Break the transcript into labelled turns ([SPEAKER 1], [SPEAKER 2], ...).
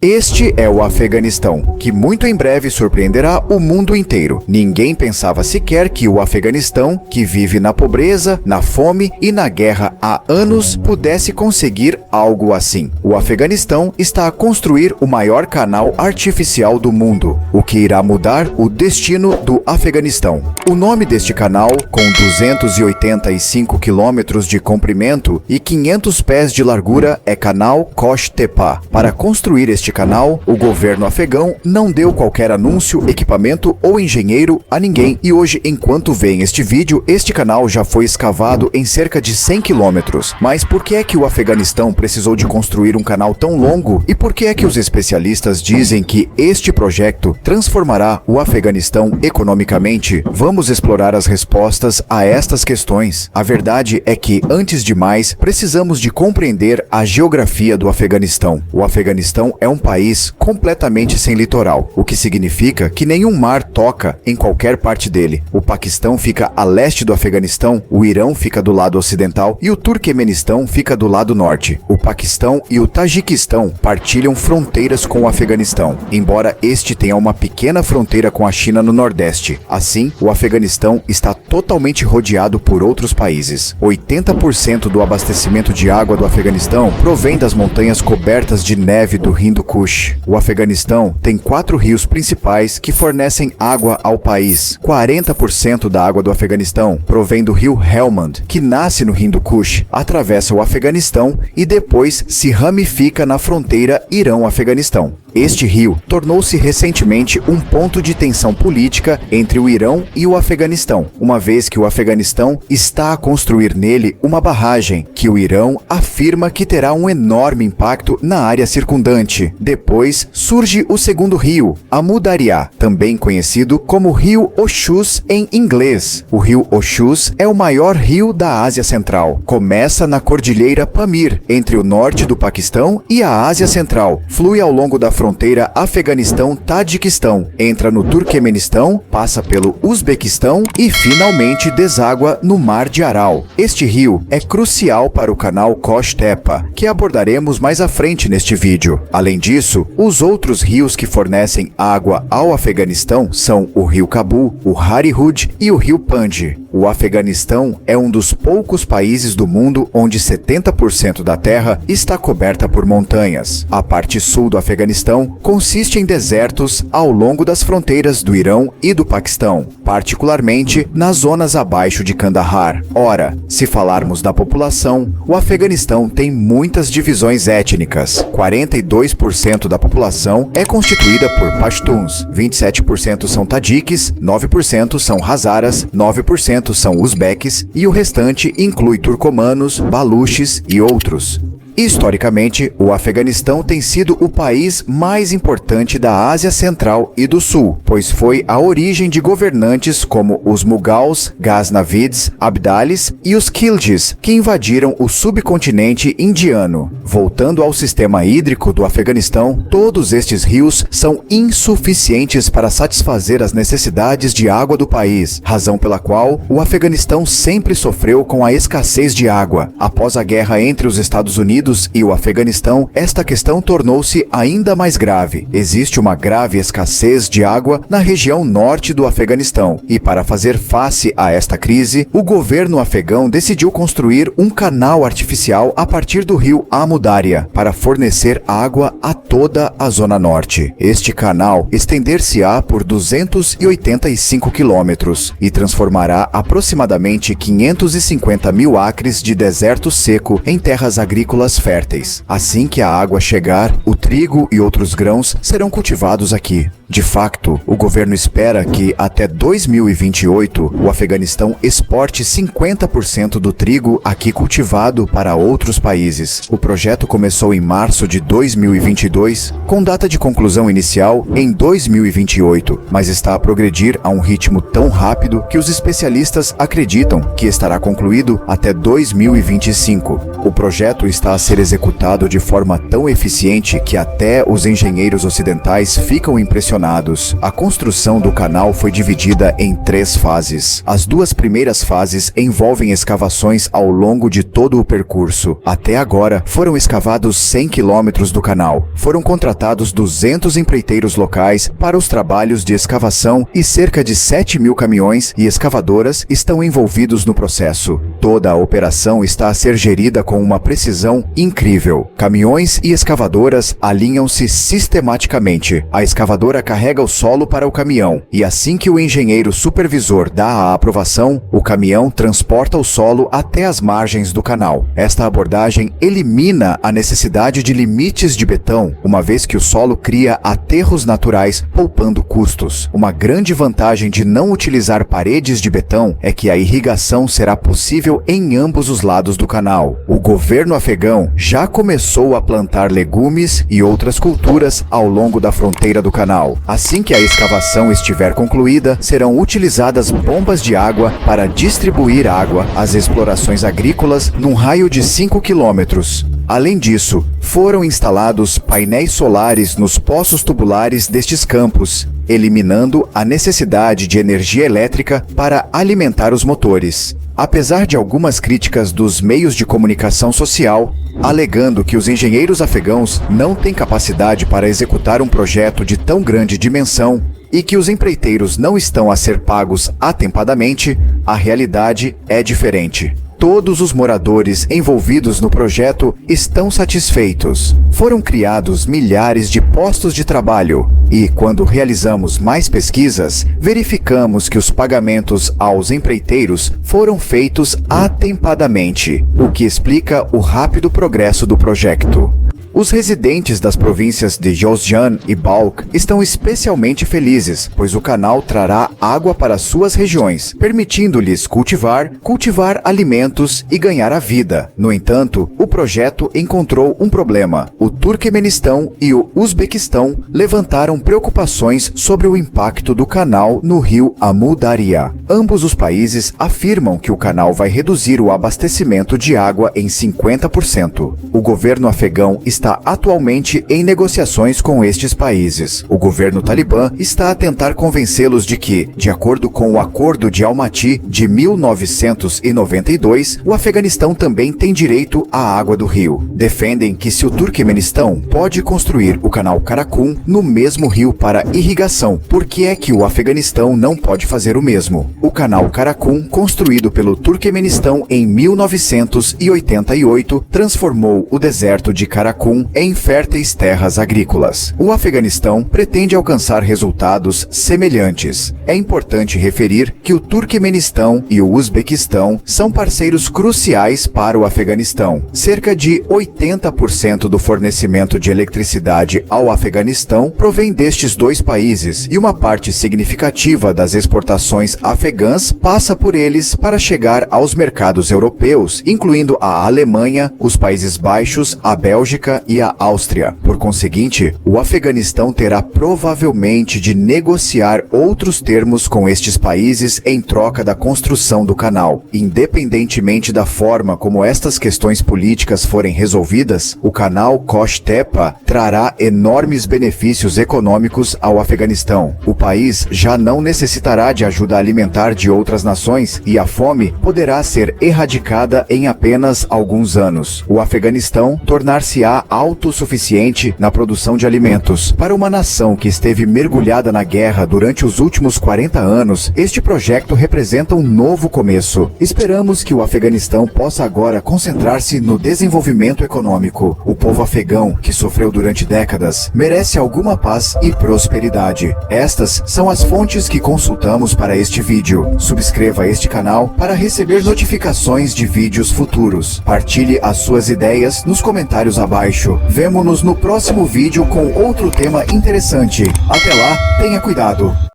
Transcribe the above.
[SPEAKER 1] Este é o Afeganistão, que muito em breve surpreenderá o mundo inteiro. Ninguém pensava sequer que o Afeganistão, que vive na pobreza, na fome e na guerra há anos, pudesse conseguir algo assim. O Afeganistão está a construir o maior canal artificial do mundo, o que irá mudar o destino do Afeganistão. O nome deste canal, com 285 quilômetros de comprimento e 500 pés de largura, é Canal Kosh-Tepa. Para construir este canal, o governo afegão não deu qualquer anúncio, equipamento ou engenheiro a ninguém. E hoje, enquanto veem este vídeo, este canal já foi escavado em cerca de 100 quilômetros. Mas por que é que o Afeganistão precisou de construir um canal tão longo? E por que é que os especialistas dizem que este projeto transformará o Afeganistão economicamente? Vamos explorar as respostas a estas questões. A verdade é que, antes de mais, precisamos de compreender a geografia do Afeganistão. O Afeganistão é um país completamente sem litoral, o que significa que nenhum mar toca em qualquer parte dele. O Paquistão fica a leste do Afeganistão, o Irão fica do lado ocidental e o Turquemenistão fica do lado norte. O Paquistão e o Tajiquistão partilham fronteiras com o Afeganistão, embora este tenha uma pequena fronteira com a China no nordeste. Assim, o Afeganistão está totalmente rodeado por outros países. 80% do abastecimento de água do Afeganistão provém das montanhas cobertas de neve do Hindu Kush. O Afeganistão tem 4 rios principais que fornecem água ao país. 40% da água do Afeganistão provém do rio Helmand, que nasce no Hindu Kush, atravessa o Afeganistão e depois se ramifica na fronteira Irão-Afeganistão. Este rio tornou-se recentemente um ponto de tensão política entre o Irão e o Afeganistão, uma vez que o Afeganistão está a construir nele uma barragem que o Irão afirma que terá um enorme impacto na área circundante. Depois surge o segundo rio, Amu Darya, também conhecido como Rio Oxus em inglês. O rio Oxus é o maior rio da Ásia Central. Começa na Cordilheira Pamir, entre o norte do Paquistão e a Ásia Central. Flui ao longo da fronteira Afeganistão-Tajiquistão, entra no Turquemenistão, passa pelo Uzbequistão e finalmente deságua no Mar de Aral. Este rio é crucial para o canal Kosh-Tepa, que abordaremos mais à frente neste vídeo. Além disso, os outros rios que fornecem água ao Afeganistão são o rio Kabul, o Harihud e o rio Panj. O Afeganistão é um dos poucos países do mundo onde 70% da terra está coberta por montanhas. A parte sul do Afeganistão consiste em desertos ao longo das fronteiras do Irão e do Paquistão, particularmente nas zonas abaixo de Kandahar. Ora, se falarmos da população, o Afeganistão tem muitas divisões étnicas. 42% da população é constituída por Pashtuns, 27% são Tadiques, 9% são Hazaras, 9% são Uzbeques e o restante inclui turcomanos, baluches e outros. Historicamente, o Afeganistão tem sido o país mais importante da Ásia Central e do Sul, pois foi a origem de governantes como os Mughals, Ghaznavids, Abdalis e os Khiljis, que invadiram o subcontinente indiano. Voltando ao sistema hídrico do Afeganistão, todos estes rios são insuficientes para satisfazer as necessidades de água do país, razão pela qual o Afeganistão sempre sofreu com a escassez de água. Após a guerra entre os Estados Unidos e o Afeganistão, esta questão tornou-se ainda mais grave. Existe uma grave escassez de água na região norte do Afeganistão e, para fazer face a esta crise, o governo afegão decidiu construir um canal artificial a partir do rio Amu Darya para fornecer água a toda a zona norte. Este canal estender-se-á por 285 quilômetros e transformará aproximadamente 550 mil acres de deserto seco em terras agrícolas férteis. Assim que a água chegar, o trigo e outros grãos serão cultivados aqui. De facto, o governo espera que até 2028 o Afeganistão exporte 50% do trigo aqui cultivado para outros países. O projeto começou em março de 2022, com data de conclusão inicial em 2028, mas está a progredir a um ritmo tão rápido que os especialistas acreditam que estará concluído até 2025. O projeto está a ser executado de forma tão eficiente que até os engenheiros ocidentais ficam impressionados. A construção do canal foi dividida em 3 fases. As 2 primeiras fases envolvem escavações ao longo de todo o percurso. Até agora, foram escavados 100 quilômetros do canal. Foram contratados 200 empreiteiros locais para os trabalhos de escavação e cerca de 7.000 caminhões e escavadoras estão envolvidos no processo. Toda a operação está a ser gerida com uma precisão incrível. Caminhões e escavadoras alinham-se sistematicamente. A escavadora carrega o solo para o caminhão e assim que o engenheiro supervisor dá a aprovação, o caminhão transporta o solo até as margens do canal. Esta abordagem elimina a necessidade de limites de betão, uma vez que o solo cria aterros naturais, poupando custos. Uma grande vantagem de não utilizar paredes de betão é que a irrigação será possível em ambos os lados do canal. O governo afegão já começou a plantar legumes e outras culturas ao longo da fronteira do canal. Assim que a escavação estiver concluída, serão utilizadas bombas de água para distribuir água às explorações agrícolas num raio de 5 quilômetros. Além disso, foram instalados painéis solares nos poços tubulares destes campos, eliminando a necessidade de energia elétrica para alimentar os motores. Apesar de algumas críticas dos meios de comunicação social, alegando que os engenheiros afegãos não têm capacidade para executar um projeto de tão grande dimensão e que os empreiteiros não estão a ser pagos atempadamente, a realidade é diferente. Todos os moradores envolvidos no projeto estão satisfeitos. Foram criados milhares de postos de trabalho e, quando realizamos mais pesquisas, verificamos que os pagamentos aos empreiteiros foram feitos atempadamente, o que explica o rápido progresso do projeto. Os residentes das províncias de Jozjan e Balkh estão especialmente felizes, pois o canal trará água para suas regiões, permitindo-lhes cultivar alimentos e ganhar a vida. No entanto, o projeto encontrou um problema. O Turquemenistão e o Uzbequistão levantaram preocupações sobre o impacto do canal no rio Amu Daria. Ambos os países afirmam que o canal vai reduzir o abastecimento de água em 50%. O governo afegão está atualmente em negociações com estes países. O governo talibã está a tentar convencê-los de que, de acordo com o Acordo de Almaty de 1992, o Afeganistão também tem direito à água do rio. Defendem que se o Turquemenistão pode construir o canal Karakum no mesmo rio para irrigação, por que é que o Afeganistão não pode fazer o mesmo? O canal Karakum, construído pelo Turquemenistão em 1988, transformou o deserto de Karakum em férteis terras agrícolas. O Afeganistão pretende alcançar resultados semelhantes. É importante referir que o Turquemenistão e o Uzbequistão são parceiros cruciais para o Afeganistão. Cerca de 80% do fornecimento de eletricidade ao Afeganistão provém destes 2 países e uma parte significativa das exportações afegãs passa por eles para chegar aos mercados europeus, incluindo a Alemanha, os Países Baixos, a Bélgica e a Áustria. Por conseguinte, o Afeganistão terá provavelmente de negociar outros termos com estes países em troca da construção do canal. Independentemente da forma como estas questões políticas forem resolvidas, o canal Kosh-Tepa trará enormes benefícios econômicos ao Afeganistão. O país já não necessitará de ajuda alimentar de outras nações e a fome poderá ser erradicada em apenas alguns anos. O Afeganistão tornar-se-á autossuficiente na produção de alimentos. Para uma nação que esteve mergulhada na guerra durante os últimos 40 anos, este projeto representa um novo começo. Esperamos que o Afeganistão possa agora concentrar-se no desenvolvimento econômico. O povo afegão, que sofreu durante décadas, merece alguma paz e prosperidade. Estas são as fontes que consultamos para este vídeo. Subscreva este canal para receber notificações de vídeos futuros. Partilhe as suas ideias nos comentários abaixo. Vemo-nos no próximo vídeo com outro tema interessante. Até lá, tenha cuidado.